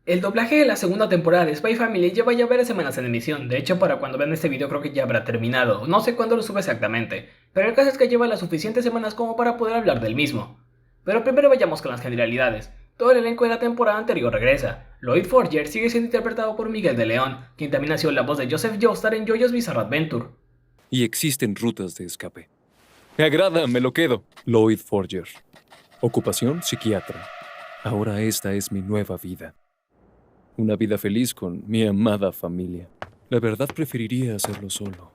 El doblaje de la segunda temporada de Spy Family lleva ya varias semanas en emisión. De hecho, para cuando vean este video creo que ya habrá terminado. No sé cuándo lo sube exactamente, pero el caso es que lleva las suficientes semanas como para poder hablar del mismo. Pero primero vayamos con las generalidades. Todo el elenco de la temporada anterior regresa. Lloyd Forger sigue siendo interpretado por Miguel de León, quien también ha sido la voz de Joseph Joestar en JoJo's Bizarre Adventure. Y existen rutas de escape. Me agrada, me lo quedo. Lloyd Forger. Ocupación psiquiatra. Ahora esta es mi nueva vida. Una vida feliz con mi amada familia. La verdad preferiría hacerlo solo.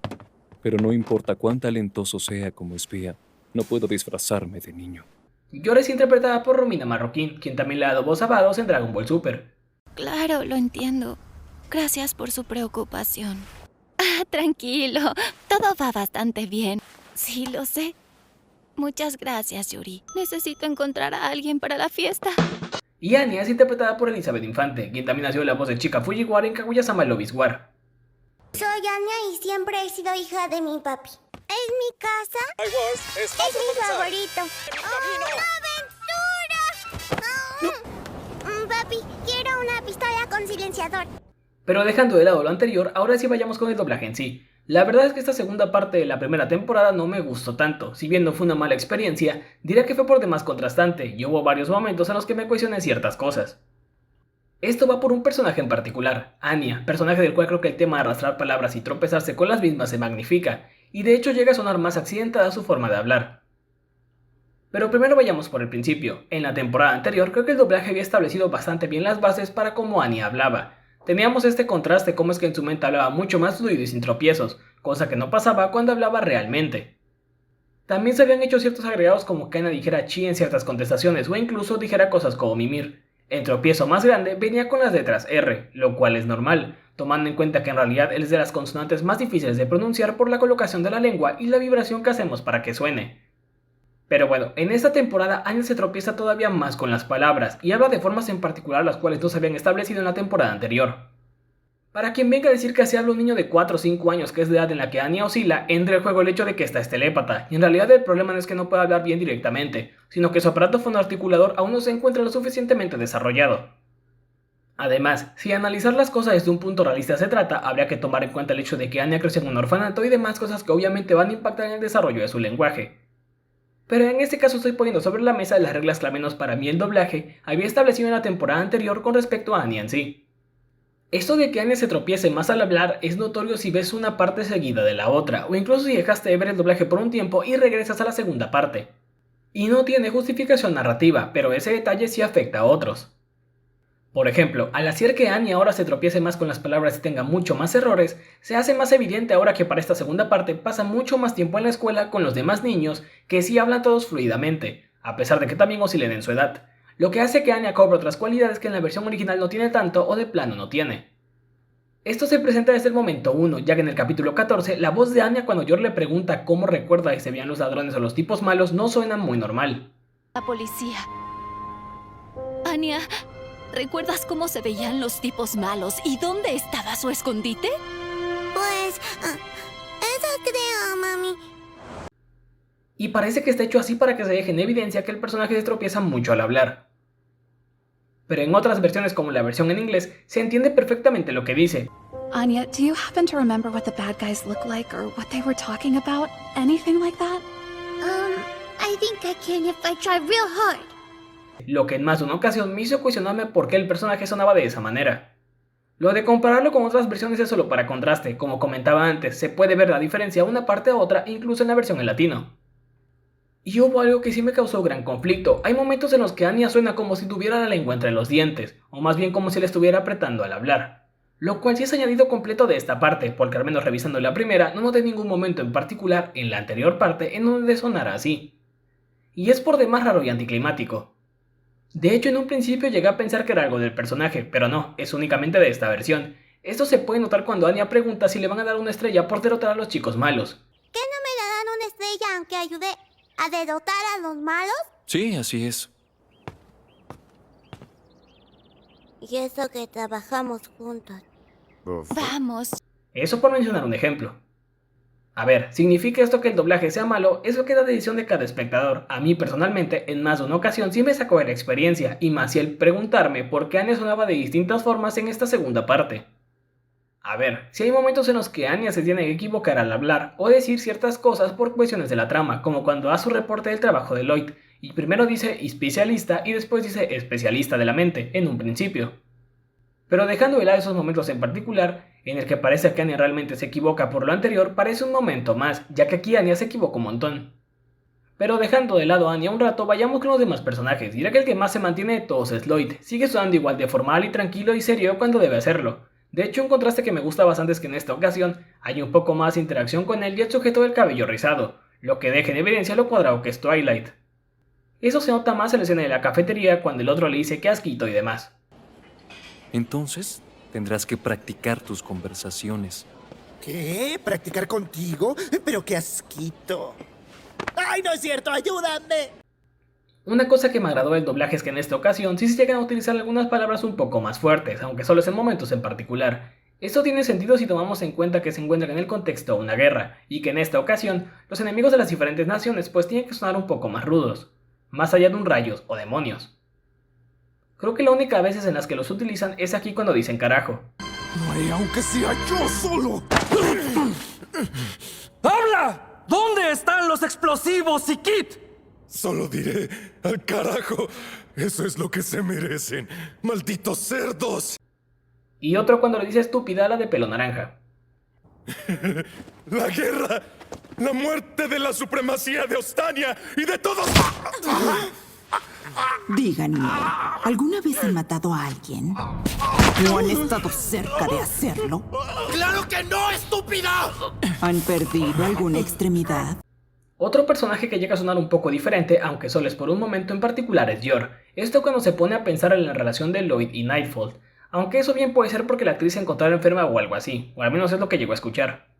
Pero no importa cuán talentoso sea como espía, no puedo disfrazarme de niño. Yor es interpretada por Romina Marroquín, quien también le ha dado voz a Vados en Dragon Ball Super. Claro, lo entiendo. Gracias por su preocupación. Tranquilo, todo va bastante bien. Sí, lo sé. Muchas gracias, Yuri. Necesito encontrar a alguien para la fiesta. Y Anya es interpretada por Elizabeth Infante, quien también ha sido la voz de Chika Fujiwara en Kaguya-sama Love is War. Soy Anya y siempre he sido hija de mi papi. Es mi casa. Es mi favorito. ¡Aventura! Papi, quiero una pistola con silenciador. Pero dejando de lado lo anterior, ahora sí vayamos con el doblaje en sí. La verdad es que esta segunda parte de la primera temporada no me gustó tanto. Si bien no fue una mala experiencia, diría que fue por demás contrastante y hubo varios momentos en los que me cuestioné ciertas cosas. Esto va por un personaje en particular, Anya, personaje del cual creo que el tema de arrastrar palabras y tropezarse con las mismas se magnifica, y de hecho llega a sonar más accidentada su forma de hablar. Pero primero vayamos por el principio. En la temporada anterior creo que el doblaje había establecido bastante bien las bases para cómo Anya hablaba. Teníamos este contraste como es que en su mente hablaba mucho más fluido y sin tropiezos, cosa que no pasaba cuando hablaba realmente. También se habían hecho ciertos agregados como que Anya dijera chi en ciertas contestaciones o incluso dijera cosas como mimir. El tropiezo más grande venía con las letras R, lo cual es normal, tomando en cuenta que en realidad es de las consonantes más difíciles de pronunciar por la colocación de la lengua y la vibración que hacemos para que suene. Pero bueno, en esta temporada Anya se tropieza todavía más con las palabras y habla de formas en particular las cuales no se habían establecido en la temporada anterior. Para quien venga a decir que así habla un niño de 4 o 5 años que es la edad en la que Anya oscila, entra en juego el hecho de que esta es telépata, y en realidad el problema no es que no pueda hablar bien directamente, sino que su aparato fonoarticulador aún no se encuentra lo suficientemente desarrollado. Además, si analizar las cosas desde un punto realista se trata, habría que tomar en cuenta el hecho de que Anya creció en un orfanato y demás cosas que obviamente van a impactar en el desarrollo de su lenguaje. Pero en este caso estoy poniendo sobre la mesa las reglas que al menos para mí el doblaje había establecido en la temporada anterior con respecto a Anya en sí. Esto de que Anya se tropiece más al hablar es notorio si ves una parte seguida de la otra, o incluso si dejaste de ver el doblaje por un tiempo y regresas a la segunda parte. Y no tiene justificación narrativa, pero ese detalle sí afecta a otros. Por ejemplo, al hacer que Anya ahora se tropiece más con las palabras y tenga mucho más errores, se hace más evidente ahora que para esta segunda parte pasa mucho más tiempo en la escuela con los demás niños que sí hablan todos fluidamente, a pesar de que también oscilen en su edad, lo que hace que Anya cobre otras cualidades que en la versión original no tiene tanto o de plano no tiene. Esto se presenta desde el momento 1, ya que en el capítulo 14 la voz de Anya cuando Yor le pregunta cómo recuerda que se veían los ladrones o los tipos malos no suena muy normal. La policía. Anya, ¿recuerdas cómo se veían los tipos malos y dónde estaba su escondite? Pues, eso creo, mami. Y parece que está hecho así para que se deje en evidencia que el personaje se tropieza mucho al hablar. Pero en otras versiones como la versión en inglés, se entiende perfectamente lo que dice. Anya, do you happen to remember what the bad guys look like or what they were talking about? Anything like that? I think I can if I try real hard. Lo que en más de una ocasión me hizo cuestionarme por qué el personaje sonaba de esa manera. Lo de compararlo con otras versiones es solo para contraste, como comentaba antes, se puede ver la diferencia de una parte a otra incluso en la versión en latino. Y hubo algo que sí me causó gran conflicto, hay momentos en los que Anya suena como si tuviera la lengua entre los dientes, o más bien como si le estuviera apretando al hablar. Lo cual sí es añadido completo de esta parte, porque al menos revisando la primera no noté ningún momento en particular en la anterior parte en donde sonara así. Y es por demás raro y anticlimático. De hecho, en un principio llegué a pensar que era algo del personaje, pero no, es únicamente de esta versión. Esto se puede notar cuando Anya pregunta si le van a dar una estrella por derrotar a los chicos malos. ¿Qué no me darán una estrella aunque ayude a derrotar a los malos? Sí, así es. Y eso que trabajamos juntos. Vamos. Eso por mencionar un ejemplo. A ver, ¿significa esto que el doblaje sea malo? Eso queda de decisión de cada espectador. A mí personalmente, en más de una ocasión sí me sacó de la experiencia, y más si el preguntarme por qué Anya sonaba de distintas formas en esta segunda parte. A ver, si hay momentos en los que Anya se tiene que equivocar al hablar o decir ciertas cosas por cuestiones de la trama, como cuando da su reporte del trabajo de Lloyd, y primero dice especialista y después dice especialista de la mente, en un principio. Pero dejando de lado esos momentos en particular, en el que parece que Anya realmente se equivoca por lo anterior, parece un momento más, ya que aquí Anya se equivoca un montón. Pero dejando de lado a Anya un rato, vayamos con los demás personajes, dirá que el que más se mantiene de todos es Lloyd, sigue sonando igual de formal y tranquilo y serio cuando debe hacerlo. De hecho, un contraste que me gusta bastante es que en esta ocasión hay un poco más interacción con él y el sujeto del cabello rizado, lo que deja en evidencia lo cuadrado que es Twilight. Eso se nota más en la escena de la cafetería cuando el otro le dice que asquito y demás. Entonces, tendrás que practicar tus conversaciones. ¿Qué? ¿Practicar contigo? Pero qué asquito. ¡Ay, no es cierto! ¡Ayúdame! Una cosa que me agradó del doblaje es que en esta ocasión sí se llegan a utilizar algunas palabras un poco más fuertes, aunque solo es en momentos en particular. Esto tiene sentido si tomamos en cuenta que se encuentran en el contexto de una guerra, y que en esta ocasión los enemigos de las diferentes naciones pues tienen que sonar un poco más rudos, más allá de un rayos o demonios. Creo que la única veces en las que los utilizan es aquí cuando dicen carajo. No haré aunque sea yo solo. ¡Habla! ¿Dónde están los explosivos y Kit? Solo diré al carajo. Eso es lo que se merecen. ¡Malditos cerdos! Y otro cuando le dice estúpida a la de pelo naranja. ¡La guerra! ¡La muerte de la supremacía de Ostania y de todos! Díganme, ¿alguna vez han matado a alguien? ¿O han estado cerca de hacerlo? ¡Claro que no, estúpida! ¿Han perdido alguna extremidad? Otro personaje que llega a sonar un poco diferente, aunque solo es por un momento en particular, es Yor. Esto cuando se pone a pensar en la relación de Lloyd y Nightfall, aunque eso bien puede ser porque la actriz se encontrara enferma o algo así, o al menos es lo que llegó a escuchar.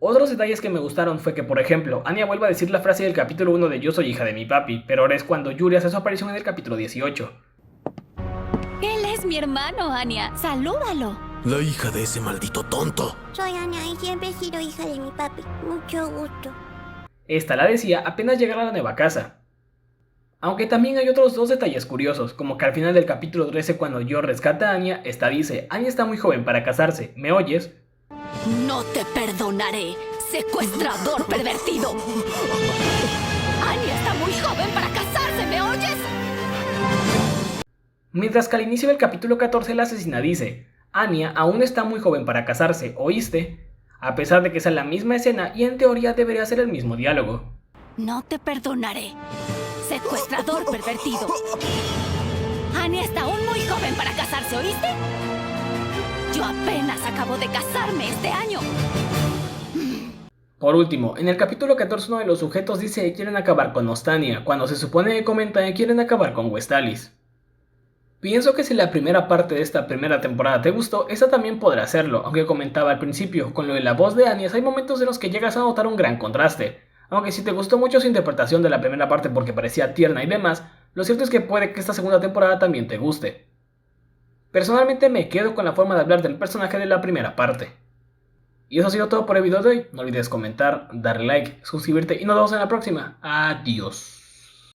Otros detalles que me gustaron fue que, por ejemplo, Anya vuelve a decir la frase del capítulo 1 de Yo soy hija de mi papi, pero ahora es cuando Yuri hace su aparición en el capítulo 18. Él es mi hermano, Anya. Salúdalo. La hija de ese maldito tonto. Soy Anya y siempre he sido hija de mi papi. Mucho gusto. Esta la decía apenas llegar a la nueva casa. Aunque también hay otros dos detalles curiosos, como que al final del capítulo 13 cuando Yor rescata a Anya, esta dice, Anya está muy joven para casarse, ¿me oyes? No te perdonaré, secuestrador pervertido. Anya está muy joven para casarse, ¿me oyes? Mientras que al inicio del capítulo 14 la asesina dice, Anya aún está muy joven para casarse, ¿oíste? A pesar de que sea la misma escena y en teoría debería ser el mismo diálogo. No te perdonaré, secuestrador pervertido. Anya está aún muy joven para casarse, ¿oíste? Yo apenas acabo de casarme este año. Por último, en el capítulo 14 uno de los sujetos dice que quieren acabar con Ostania, cuando se supone que comenta que quieren acabar con Westalis. Pienso que si la primera parte de esta primera temporada te gustó, esta también podrá hacerlo, aunque comentaba al principio, con lo de la voz de Anya hay momentos en los que llegas a notar un gran contraste. Aunque si te gustó mucho su interpretación de la primera parte porque parecía tierna y demás, lo cierto es que puede que esta segunda temporada también te guste. Personalmente me quedo con la forma de hablar del personaje de la primera parte. Y eso ha sido todo por el video de hoy. No olvides comentar, darle like, suscribirte y nos vemos en la próxima. Adiós.